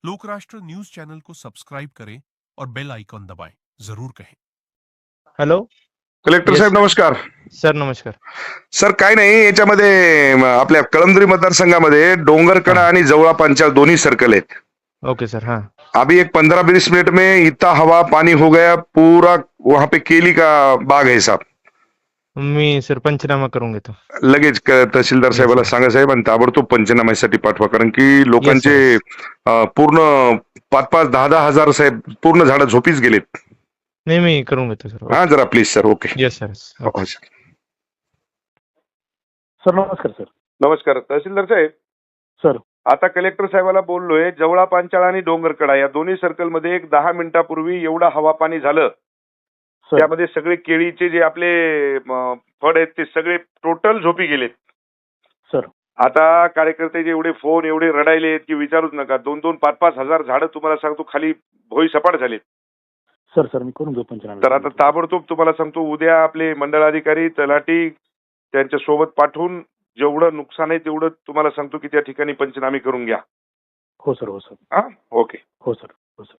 Lokrashtra news channel को subscribe करें और बेल आइकॉन दबाएं। जरूर कहें। Hello collector Yes. साहेब नमस्कार. सर नमस्कार. सर काय नाही, याच्यामध्ये आपल्या कळमनुरी मतदारसंघामध्ये डोंगरकडा आणि जवळा पंचायत दोन्ही सर्कल आहेत. Okay sir. हाँ अभी एक 15-20 मिनट में इतना हवा पानी हो गया, पूरा वहां पे केली का बाग है साहब. मी सर पंचनामा करूंगे तो. लगेच तहसीलदार साहेबाला sir. सांगा साहेब, आणि ताबडतोब पंचनाम्यासाठी पाठवा, कारण की लोकांचे पूर्ण 5-5, 10-10 हजार साहेब पूर्ण झाडं झोपीच गेलेत. नहीं मी करूंगा तो सर. हा जरा please sir. Okay. Yes sir. हो, सर. सर नमस्कार सर. नमस्कार तहसीलदार साहेब. सर आता कलेक्टर साहेबाला बोललोय, जवळा पांचाळ आणि डोंगरकडा या दोन्ही सर्कल मध्ये एक 10 मिनिटापूर्वी एवढा हवा पाणी झालं. सर त्यामध्ये सगळे केळीचे जे आपले फळ आहेत ते सगळे टोटल झोपी गेलेत. सर आता कार्यकर्ते जे एवढे फोन एवढे रडायले की विचारूच नका. 2-2, 5-5 हजार झाडं तुम्हाला सांगतो खाली भोई सपाट झालेत. सर सर मी करून घेऊ पंचनामे. तर आता ताबडतोब तुम्हाला सांगतो, उद्या आपले मंडळाधिकारी तलाठी त्यांच्या सोबत पाठवून जेवढं नुकसान आहे तेवढं तुम्हाला सांगतो की त्या ठिकाणी पंचनामे करून घ्या. हो सर. हो सर. हा ओके. हो सर. हो सर.